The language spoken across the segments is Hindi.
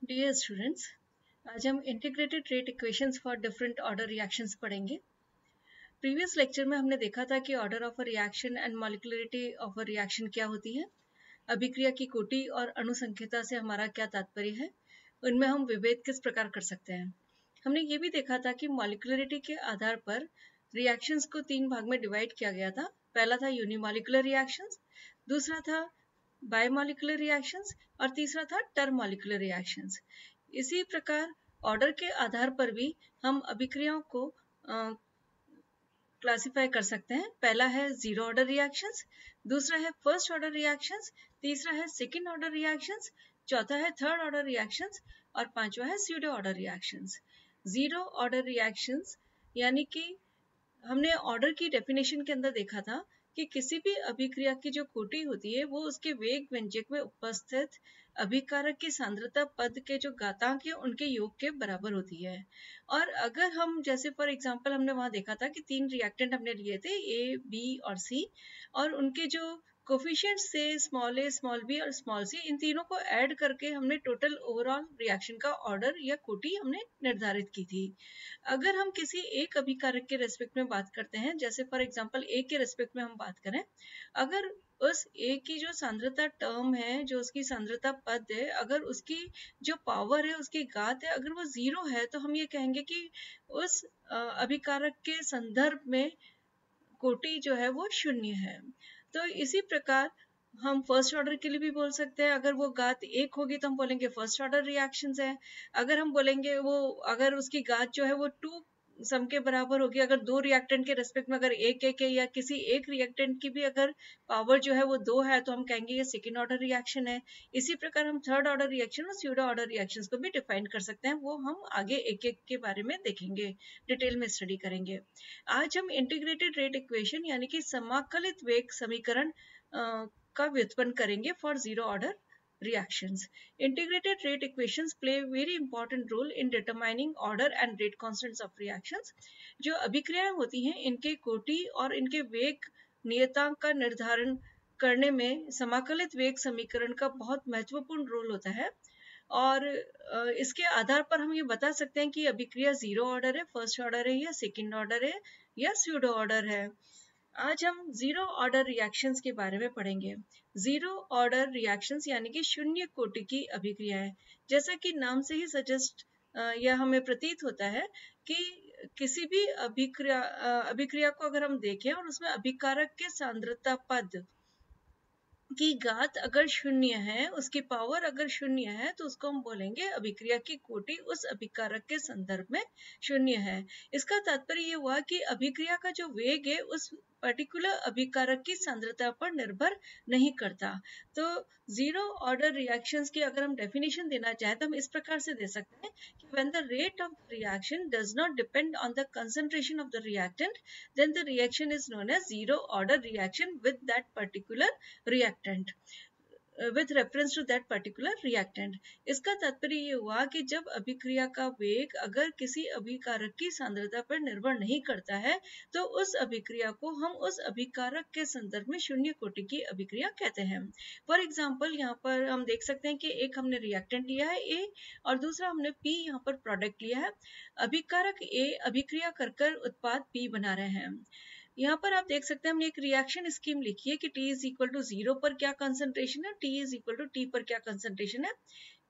डियर स्टूडेंट्स, आज हम integrated rate equations for different order reactions पढ़ेंगे। प्रीवियस लेक्चर में हमने देखा था कि order of a reaction and molecularity of a reaction क्या होती है, अभिक्रिया की कोटि और अणुसंख्यता से हमारा क्या तात्पर्य है, उनमें हम विभेद किस प्रकार कर सकते हैं। हमने ये भी देखा था कि मॉलिक्युलरिटी के आधार पर रिएक्शंस को 3 भाग में डिवाइड किया गया था। पहला था यूनिमॉलिक्युलर रिएक्शंस, दूसरा था बायोमॉलिक्यूलर रिएक्शंस और तीसरा था टर्मोलिक्यूलर रिएक्शंस। इसी प्रकार ऑर्डर के आधार पर भी हम अभिक्रियाओं को क्लासिफाई कर सकते हैं। पहला है जीरो ऑर्डर रिएक्शंस, दूसरा है फर्स्ट ऑर्डर रिएक्शंस, तीसरा है सेकंड ऑर्डर रिएक्शंस, चौथा है थर्ड ऑर्डर रिएक्शंस और पांचवा है pseudo order reactions. Zero order reactions यानी कि हमने ऑर्डर की डेफिनेशन के अंदर देखा था कि किसी भी अभिक्रिया की जो कोटि होती है वो उसके वेग व्यंजक में उपस्थित अभिकारक की सांद्रता पद के जो घातांक है उनके योग के बराबर होती है। और अगर हम जैसे फॉर एग्जांपल हमने वहां देखा था कि 3 रिएक्टेंट हमने लिए थे ए, बी और सी, और उनके जो कोफिशिएंट्स थे स्मॉल ए, स्मॉल बी और स्मॉल सी, इन तीनों को ऐड करके हमने टोटल ओवरऑल रिएक्शन का ऑर्डर या कोटि हमने निर्धारित की थी। अगर हम किसी एक अभिकारक के रेस्पेक्ट में बात करते हैं, जैसे फॉर एग्जांपल ए के रेस्पेक्ट में हम बात करें, अगर उस ए की जो सांद्रता टर्म है, जो उसकी सांद्रता पद है, अगर उसकी जो पावर है, उसकी घात है, अगर वो 0 है तो हम ये कहेंगे कि उस अभिकारक के संदर्भ में कोटि जो है वो 0 है। तो इसी प्रकार हम फर्स्ट ऑर्डर के लिए भी बोल सकते हैं, अगर वो घात 1 होगी तो हम बोलेंगे फर्स्ट ऑर्डर रिएक्शंस है। अगर हम बोलेंगे वो अगर उसकी घात जो है वो 2 सम के बराबर होगी, अगर 2 रिएक्टेंट के रेस्पेक्ट में अगर एक है या किसी एक रिएक्टेंट की भी अगर पावर जो है वो 2 है तो हम कहेंगे ये सेकेंड ऑर्डर रिएक्शन है। इसी प्रकार हम थर्ड ऑर्डर रिएक्शन और स्यूडो ऑर्डर रिएक्शंस को भी डिफाइन कर सकते हैं, वो हम आगे एक एक के बारे में देखेंगे, डिटेल में स्टडी करेंगे। आज हम इंटीग्रेटेड रेट इक्वेशन यानी कि समाकलित वेग समीकरण का व्युत्पन्न करेंगे for zero order reactions. Integrated rate equations play a very important role in determining order and rate constants of reactions. जो अभिक्रियाएं होती हैं इनके कोटि और इनके वेग नियतांक का निर्धारण करने में समाकलित वेग समीकरण का बहुत महत्वपूर्ण रोल होता है। और इसके आधार पर हम ये बता सकते हैं कि अभिक्रिया जीरो ऑर्डर है, फर्स्ट ऑर्डर है या सेकंड ऑर्डर है या स्यूडो ऑर्डर है। आज हम जीरो ऑर्डर रिएक्शंस के बारे में पढ़ेंगे। जीरो ऑर्डर रिएक्शंस यानी कि शून्य कोटि की अभिक्रियाएं। जैसा कि नाम से ही सजेस्ट या हमें प्रतीत होता है कि किसी भी अभिक्रिया को अगर हम देखें और उसमें अभिकारक के सांद्रता पद की घात अगर 0 है, उसकी पावर अगर 0 है, तो उसको हम बोलेंगे अभिक्रिया की कोटि उस अभिकारक के संदर्भ में 0 है। इसका तात्पर्य ये हुआ कि अभिक्रिया का जो वेग है उस पर्टिकुलर अभिकारक की सांद्रता पर निर्भर नहीं करता। तो जीरो ऑर्डर रिएक्शंस की अगर हम डेफिनेशन देना चाहें तो हम इस प्रकार से दे सकते हैं कि when the rate of reaction does not depend on the concentration of the reactant, then the reaction is known as zero order reaction with that particular reactant, with reference to that particular reactant. इसका तात्पर्य ये हुआ कि जब अभिक्रिया का वेग अगर किसी अभिकारक की सांद्रता पर निर्भर नहीं करता है तो उस अभिक्रिया को हम उस अभिकारक के संदर्भ में शून्य कोटि की अभिक्रिया कहते हैं। फॉर एग्जाम्पल यहाँ पर हम देख सकते हैं कि एक हमने रिएक्टेंट लिया है ए और दूसरा हमने पी यहाँ पर प्रोडक्ट लिया है। अभिकारक ए अभिक्रिया कर उत्पाद पी बना रहे हैं। यहाँ पर आप देख सकते हैं हमने एक रिएक्शन स्कीम लिखी है कि T इज इक्वल टू 0 पर क्या कंसंट्रेशन है, T is equal to T पर क्या कंसंट्रेशन है।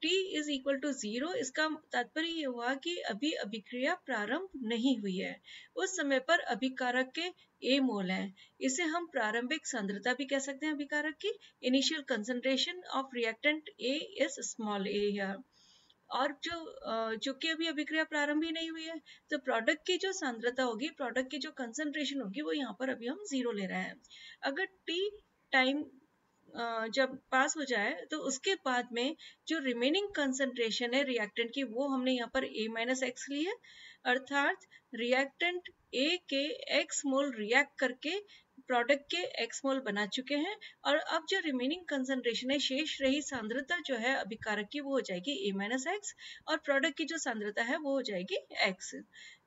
T इज इक्वल टू 0 इसका तात्पर्य ये हुआ कि अभी अभिक्रिया प्रारंभ नहीं हुई है, उस समय पर अभिकारक के A मोल है। इसे हम प्रारंभिक सांद्रता भी कह सकते हैं अभिकारक की। Initial concentration of reactant A is small a है। और जो कि अभी अभिक्रिया प्रारंभ ही नहीं हुई है, तो प्रोडक्ट की जो सांद्रता होगी, प्रोडक्ट की जो कंसंट्रेशन होगी, वो यहाँ पर अभी हम 0 ले रहे हैं। अगर टी टाइम जब पास हो जाए तो उसके बाद में जो रिमेनिंग कंसंट्रेशन है रिएक्टेंट की, वो हमने यहाँ पर A माइनस एक्स ली है, अर्थात रिएक्टेंट A के x मोल रिएक्ट करके प्रोडक्ट के x मोल बना चुके हैं और अब जो रिमेनिंग कंसंट्रेशन है, शेष रही सांद्रता जो है अभिकारक की, वो हो जाएगी A माइनस एक्स और प्रोडक्ट की जो सांद्रता है वो हो जाएगी x।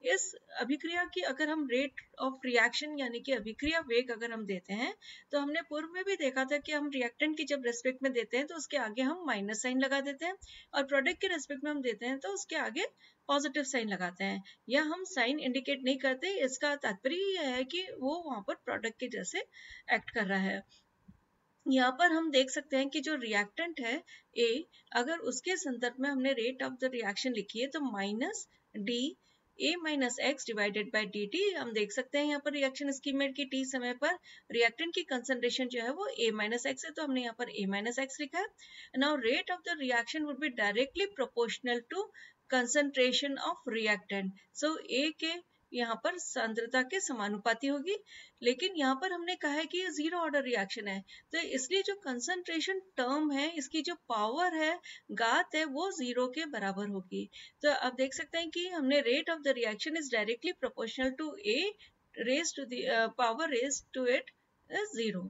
इस अभिक्रिया की अगर हम रेट ऑफ रिएक्शन यानी कि अभिक्रिया वेग अगर हम देते हैं, तो हमने पूर्व में भी देखा था कि हम रिएक्टेंट की जब रेस्पेक्ट में देते हैं तो उसके आगे हम माइनस साइन लगा देते हैं, और प्रोडक्ट के रेस्पेक्ट में हम देते हैं तो उसके आगे पॉजिटिव साइन लगाते हैं, या हम साइन इंडिकेट नहीं करते। इसका तात्पर्य यह है कि वो वहां पर प्रोडक्ट के जैसे एक्ट कर रहा है। यहाँ पर हम देख सकते हैं कि जो रिएक्टेंट है ए, अगर उसके संदर्भ में हमने रेट ऑफ द रिएक्शन लिखी है तो minus d a minus x divided by d T. हम देख सकते हैं यहाँ पर रिएक्शन स्कीमेट की टी समय पर रिएक्टेंट की कंसंट्रेशन जो है वो ए माइनस एक्स है, तो हमने यहाँ पर ए माइनस एक्स लिखा है। Now rate of the reaction would be directly proportional to concentration of reactant, so A के यहाँ पर सांद्रता के समानुपाती होगी। लेकिन यहाँ पर हमने कहा है कि ये जीरो ऑर्डर रिएक्शन है, तो इसलिए जो कंसंट्रेशन टर्म है इसकी जो पावर है, घात है, वो जीरो के बराबर होगी। तो आप देख सकते हैं कि हमने rate of the reaction is directly proportional to a raise to the power raise to it zero.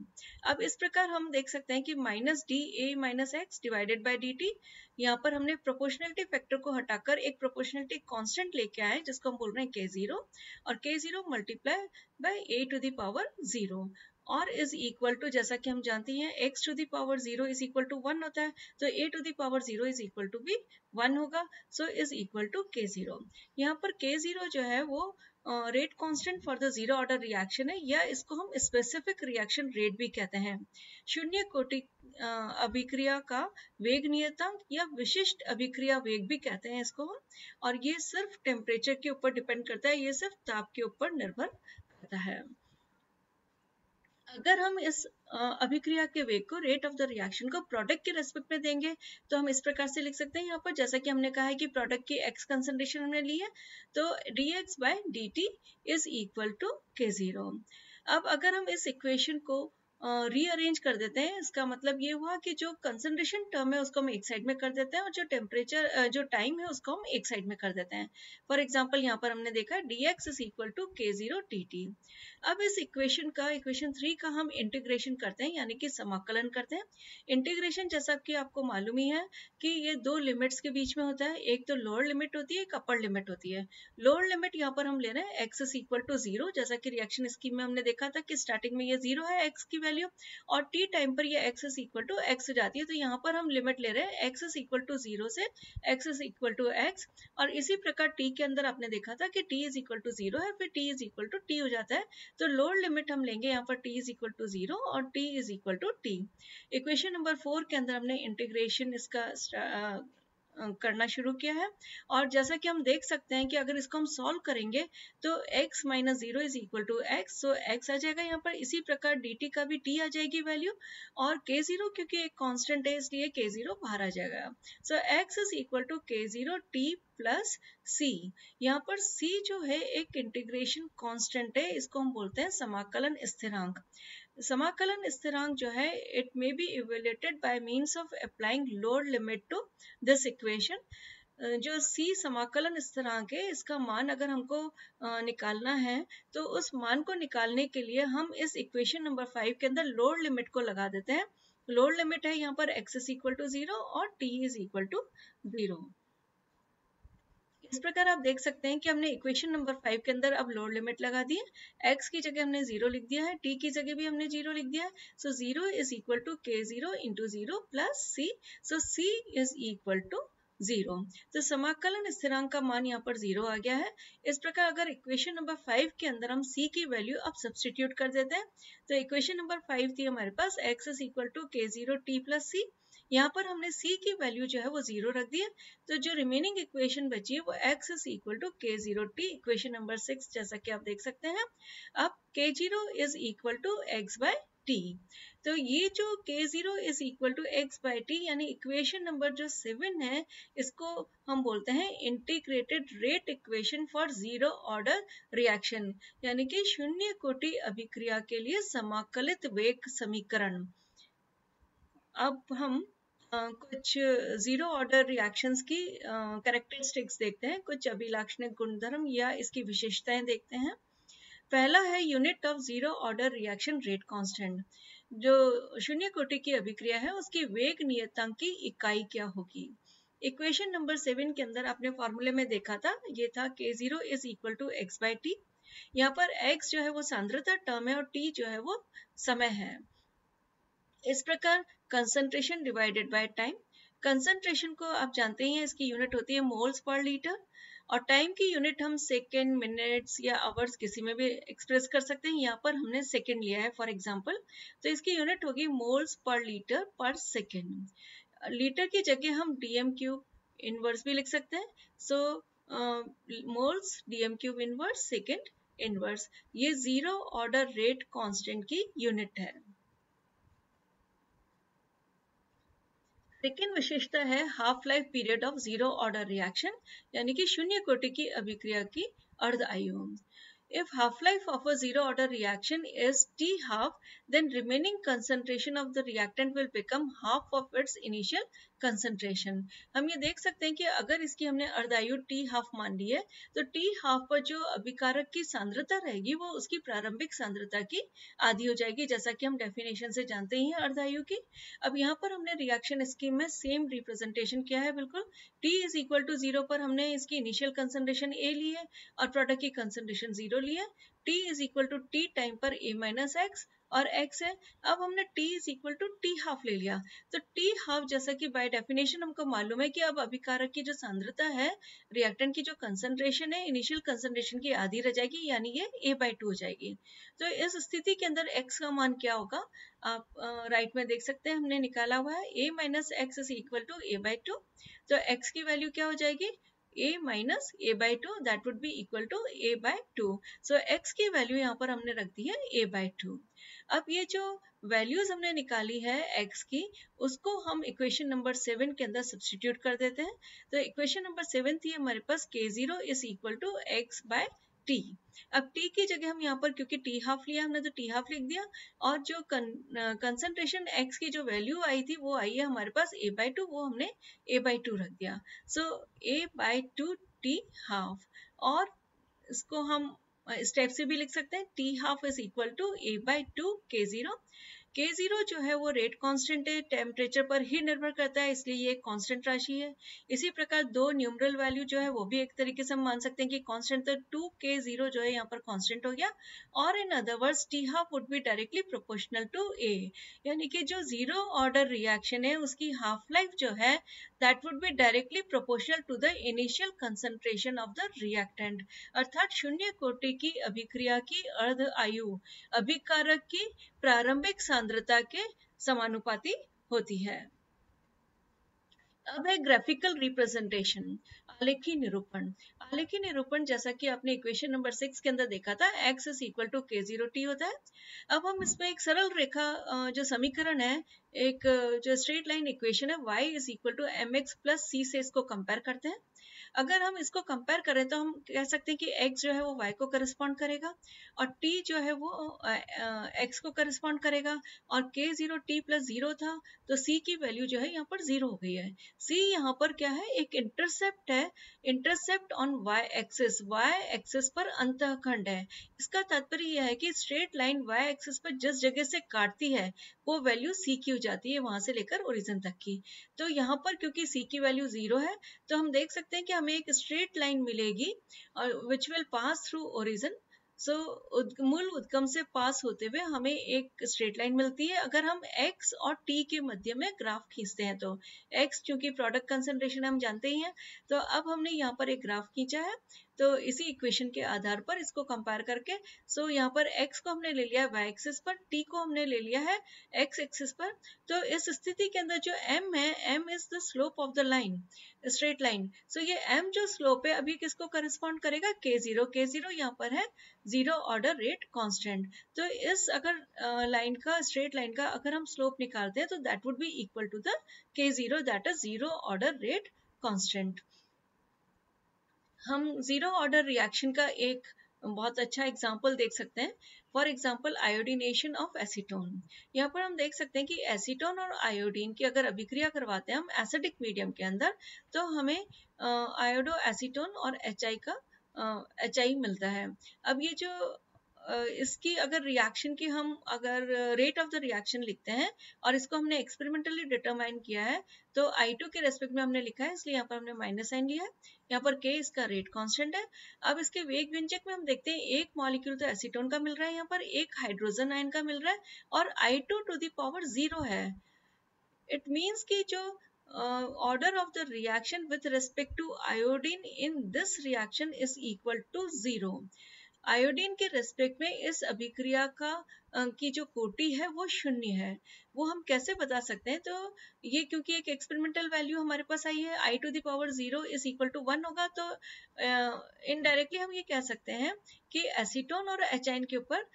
अब इस प्रकार हम देख सकते हैं कि minus d a minus x divided by d t, यहाँ पर हमने प्रोपोर्शनलिटी फैक्टर को हटाकर एक प्रोपोर्शनलिटी कांस्टेंट लेके आए जिसको हम बोल रहे हैं k0, और k0 multiply by a to the power 0 और इज इक्वल टू, जैसा कि हम जानते हैं x to the power 0 is equal to 1 होता है, तो a to the power 0 is equal to भी 1 होगा, so is equal to k0। यहाँ पर k0 जो है वो rate constant for the zero order reaction है, या इसको हम स्पेसिफिक रिएक्शन रेट भी कहते हैं। शून्य कोटि अभिक्रिया का वेग नियतांक या विशिष्ट अभिक्रिया वेग भी कहते हैं इसको हम, और ये सिर्फ टेम्परेचर के ऊपर डिपेंड करता है, ये सिर्फ ताप के ऊपर निर्भर करता है। अगर हम इस अभिक्रिया के वेग को, रेट ऑफ द रिएक्शन को प्रोडक्ट के रेस्पेक्ट में देंगे तो हम इस प्रकार से लिख सकते हैं यहाँ पर, जैसा कि हमने कहा है कि प्रोडक्ट की x कंसंट्रेशन हमने ली है, तो dx by dt is equal to k0। अब अगर हम इस इक्वेशन को रीअरेंज कर देते हैं, इसका मतलब ये हुआ कि जो कंसंट्रेशन टर्म है उसको हम एक साइड में कर देते हैं और जो टेम्परेचर जो टाइम है उसको हम एक साइड में कर देते हैं। फॉर एग्जांपल यहाँ पर हमने देखा dx is equal to k0 dt। अब इस इक्वेशन का, इक्वेशन 3 का हम इंटीग्रेशन करते हैं यानी कि समाकलन करते हैं। इंटीग्रेशन जैसा कि आपको मालूम ही है कि ये दो लिमिट्स के बीच में होता है, एक तो लोअर लिमिट होती है, एक अपर लिमिट होती है। लोअर लिमिट यहाँ पर हम ले रहे हैं x इज इक्वल टू 0, जैसा कि रिएक्शन स्कीम में हमने देखा था कि स्टार्टिंग में ये 0 है x की वैल्यू, और t टाइम पर ये x is equal to x हो जाती है, तो यहाँ पर हम लिमिट ले रहे हैं x इज इक्वल टू 0 से x is equal to x। और इसी प्रकार t के अंदर आपने देखा था कि t इज इक्वल टू 0 है, फिर t is equal to t हो जाता है, तो लोअर लिमिट हम लेंगे यहाँ पर t इज इक्वल टू 0 और t is equal to t। Equation number 4 के अंदर हमने इंटीग्रेशन इसका करना शुरू किया है, और जैसा कि हम देख सकते हैं कि अगर इसको हम सॉल्व करेंगे तो x minus 0 is equal to x, so x आ जाएगा यहाँ पर। इसी प्रकार dt का भी t आ जाएगी वैल्यू, और k0 क्योंकि एक कांस्टेंट है इसलिए k0 बाहर आ जाएगा, so x is equal to k0 t plus c। यहाँ पर c जो है एक इंटीग्रेशन कांस्टेंट है, इसको हम बोलते हैं समाकलन स्थिरांक। समाकलन स्थिरांक जो है it may be evaluated by means of applying lower limit to this equation. जो c समाकलन स्थिरांक है इसका मान अगर हमको निकालना है तो उस मान को निकालने के लिए हम इस इक्वेशन नंबर 5 के अंदर लोअर लिमिट को लगा देते हैं। लोअर लिमिट है यहाँ पर x इज इक्वल टू 0 और t इज इक्वल टू 0। इस प्रकार आप देख सकते हैं कि हमने इक्वेशन नंबर 5 के अंदर अब लोअर लिमिट लगा दी है, x की जगह हमने 0 लिख दिया है, t की जगह भी हमने 0 लिख दिया है, so 0 is equal to k0 into 0 plus c, so c is equal to 0। तो समाकलन स्थिरांक का मान यहाँ पर 0 आ गया है। इस प्रकार अगर इक्वेशन नंबर 5 के अंदर हम c की वैल्यू अब सब्सटीट्यूट कर देते हैं, तो इक्वेशन नंबर 5 थी हमारे पास x is equal to k0 t plus c, यहाँ पर हमने c की वैल्यू जो है वो 0 रख दी है, तो जो रिमेनिंग इक्वेशन बची है वो x is equal to k0 t, equation number 6 जैसा कि आप देख सकते हैं। अब k0 is equal to x by t, तो ये जो k0 is equal to x by t यानी इक्वेशन नंबर जो 7 है इसको हम बोलते हैं integrated rate equation for zero order reaction, यानी कि शून्य कोटि अभिक्रिया के लिए समाकलित वेग समीकरण। अब हम कुछ जीरो ऑर्डर रिएक्शंस की कैरेक्टरिस्टिक्स देखते हैं, कुछ अभिलाक्षणिक गुणधर्म या इसकी विशेषताएं देखते हैं। पहला है unit of zero order reaction rate constant. जो शून्य कोटि की अभिक्रिया है उसकी वेग नियतांक की इकाई क्या होगी। इक्वेशन नंबर 7 के अंदर आपने फॉर्मूले में देखा था, ये था K0 is equal to x by t. यहाँ पर x जो है वो सांद्रता टर्म है और t जो है वो समय है। इस प्रकार concentration divided by time, concentration को आप जानते ही हैं इसकी यूनिट होती है मोल्स पर लीटर, और टाइम की यूनिट हम सेकेंड, मिनट्स या आवर्स किसी में भी एक्सप्रेस कर सकते हैं। यहाँ पर हमने सेकेंड लिया है फॉर एग्जांपल, तो इसकी यूनिट होगी मोल्स पर लीटर पर सेकेंड। लीटर की जगह हम डीएम क्यूब इनवर्स भी लिख सकते हैं। So moles dm cube inverse second inverse, ये जीरो ऑर्डर रेट कांस्टेंट की यूनिट है। सेकेंड विशेषता है half life period of zero order reaction, यानी कि शून्य कोटि की अभिक्रिया की अर्ध आयु। If half-life of a zero-order reaction is T half, then remaining concentration of the reactant will become half of its initial concentration. हम ये देख सकते हैं कि अगर इसकी हमने अर्धायु T half मान ली है, तो T half पर जो अभिकारक की सांद्रता रहेगी वो उसकी प्रारंभिक सांद्रता की आधी हो जाएगी, जैसा कि हम डेफिनेशन से जानते ही हैं अर्धायु की। अब यहाँ पर हमने रिएक्शन स्कीम में सेम रिप्रेजेंटेशन किया है बिल्कुल। T इज इक्वल टू 0 पर हमने इसकी इनिशियल कंसंट्रेशन A ली है और प्रोडक्ट की कंसंट्रेशन 0 लिए। T is equal to t time पर A माइनस एक्स और x है। अब हमने T is equal to t half ले लिया, तो T हाफ जैसा कि बाय डेफिनेशन हमको मालूम है कि अब अभिकारक की जो सांद्रता है, रिएक्टेंट की जो कंसंट्रेशन है, इनिशियल कंसंट्रेशन की आधी रह जाएगी, यानी ये A/2 हो जाएगी। तो इस स्थिति के अंदर x का मान क्या होगा, आप राइट में देख सकते हैं, हमने निकाला हुआ है A minus x is equal to A/2। तो x की वैल्यू क्या हो जाएगी, a minus a/2, that would be equal to a/2. So x की वैल्यू यहाँ पर हमने रख दी है a/2। अब ये जो वैल्यूज हमने निकाली है x की, उसको हम इक्वेशन नंबर 7 के अंदर सब्स्टिट्यूट कर देते हैं। तो इक्वेशन नंबर 7 थी हमारे पास k0 is equal to x by t. अब t की जगह हम यहाँ पर क्योंकि t हाफ लिया हमने, तो t हाफ लिख दिया, और जो कंसंट्रेशन x की जो वैल्यू आई थी वो आई है हमारे पास a/2, वो हमने a/2 रख दिया। सो a/2 t हाफ, और इसको हम स्टेप से भी लिख सकते हैं, t half is equal to a/2 k0। K0 जो है वो रेट कांस्टेंट है, टेम्परेचर पर ही निर्भर करता है, इसलिए ये एक कांस्टेंट राशि है। इसी प्रकार दो न्यूमरल वैल्यू जो है वो भी एक तरीके से हम मान सकते हैं कि कांस्टेंट, तो 2K0 जो है यहाँ पर कांस्टेंट हो गया, और in other words T half would be directly proportional to A, यानी कि जो जीरो ऑर्डर रिएक्शन है उसकी हाफ लाइफ जो है that would be directly proportional to the initial concentration of the reactant, अर्थात शून्य कोटि की अभिक्रिया की अर्ध आयु अभिकारक की प्रारंभिक सांद्रता के समानुपाती होती है। अब है ग्राफिकल रिप्रेजेंटेशन, आलेखी निरूपण। आलेखी निरूपण जैसा कि आपने इक्वेशन नंबर 6 के अंदर देखा था, x is equal to k0t होता है। अब हम इसमें एक सरल रेखा जो समीकरण है, एक जो स्ट्रेट लाइन इक्वेशन है y is equal to mx plus c से इसको कंपेयर करते हैं। अगर हम इसको कंपेयर करें तो हम कह सकते हैं कि x जो है वो y को करस्पॉन्ड करेगा, और t जो है वो x को करस्पॉन्ड करेगा, और k0 t प्लस 0 था, तो c की वैल्यू जो है यहाँ पर 0 हो गई है। c यहाँ पर क्या है, एक इंटरसेप्ट है, इंटरसेप्ट ऑन y एक्सिस पर अंतःखंड है। इसका तात्पर्य यह है कि स्ट्रेट लाइन y एक्सिस पर जिस जगह से काटती है वो वैल्यू c की हो जाती है, वहां से लेकर ओरिजिन तक की। तो यहाँ पर क्योंकि c की वैल्यू 0 है, तो हम देख सकते हैं कि हमें एक स्ट्रेट लाइन मिलेगी और which will pass through origin. So मूल उद्गम से पास होते हुए हमें एक स्ट्रेट लाइन मिलती है। अगर हम x और t के मध्य में ग्राफ खींचते हैं, तो x चूंकि प्रोडक्ट कंसंट्रेशन हम जानते ही हैं, तो अब हमने यहाँ पर एक ग्राफ खींचा है, तो इसी इक्वेशन के आधार पर इसको कंपेयर करके, सो यहाँ पर x को हमने ले लिया है y एक्सिस पर, t को हमने ले लिया है x एक्सिस पर। तो इस स्थिति के अंदर जो m है, m is the slope of the line, straight line. So ये m जो स्लोप है अभी किसको करस्पॉन्ड करेगा, k0 यहाँ पर है जीरो ऑर्डर रेट कांस्टेंट। तो इस अगर लाइन का, स्ट्रेट लाइन का अगर हम स्लोप निकालते हैं, तो that would be equal to the k0, that is zero order rate constant. हम जीरो ऑर्डर रिएक्शन का एक बहुत अच्छा एग्जाम्पल देख सकते हैं। For example iodination of acetone. यहाँ पर हम देख सकते हैं कि एसीटोन और आयोडीन की अगर अभिक्रिया करवाते हैं हम एसिडिक मीडियम के अंदर, तो हमें आयोडो एसीटोन और HI का HI मिलता है। अब ये जो इसकी अगर रिएक्शन की हम अगर रेट ऑफ द रिएक्शन लिखते हैं और इसको हमने एक्सपेरिमेंटली डिटरमाइन किया है, तो I2 के रेस्पेक्ट में हमने लिखा है, इसलिए यहाँ पर हमने माइनस साइन लिया है। यहाँ पर K इसका रेट कांस्टेंट है। अब इसके वेग व्यंजक में हम देखते हैं एक मॉलिक्यूल तो एसीटोन का मिल रहा है, यहाँ पर एक हाइड्रोजन आयन का मिल रहा है और I2 टू द पावर 0 है। इट मीन्स कि जो order of the reaction with respect to iodine in this reaction is equal to 0. Iodine के रेस्पेक्ट में इस अभिक्रिया का की जो कोटि है वो शून्य है। वो हम कैसे बता सकते हैं? तो ये क्योंकि एक एक्सपेरिमेंटल वैल्यू हमारे पास आई है, I to the power 0 is equal to 1 होगा, तो इनडायरेक्टली हम ये कह सकते हैं कि एसीटोन और एचाइन के ऊपर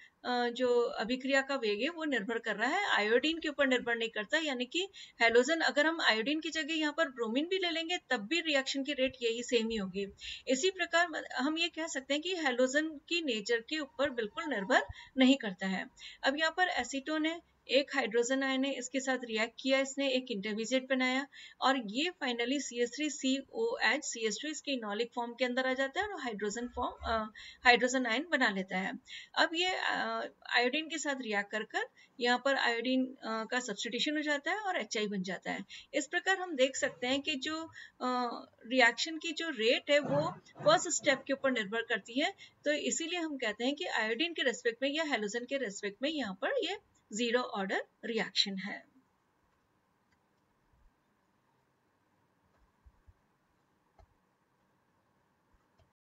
जो अभिक्रिया का वेग है वो निर्भर कर रहा है, आयोडीन के ऊपर निर्भर नहीं करता। यानी कि हैलोजन, अगर हम आयोडीन की जगह यहाँ पर ब्रोमीन भी ले लेंगे तब भी रिएक्शन की रेट यही सेम ही होगी। इसी प्रकार हम ये कह सकते हैं कि हैलोजन की नेचर के ऊपर बिल्कुल निर्भर नहीं करता है। अब यहाँ पर एसीटोन है, एक हाइड्रोजन आयन है, इसके साथ रिएक्ट किया, इसने एक इंटरमीडिएट बनाया और ये फाइनली CH3COH CH2 इसके इनॉलिक फॉर्म के अंदर आ जाता है और हाइड्रोजन आयन बना लेता है। अब ये आयोडीन के साथ रिएक्ट कर कर यहाँ पर आयोडीन का सब्स्टिट्यूशन हो जाता है और HI बन जाता है। इस प्रकार हम देख सकते हैं कि जो रिएक्शन की जो रेट है वो फर्स्ट स्टेप के ऊपर निर्भर करती है। तो इसीलिए हम कहते हैं कि आयोडीन के रेस्पेक्ट में या हैलोजन के रेस्पेक्ट में यहाँ पर ये 0 ऑर्डर रिएक्शन है।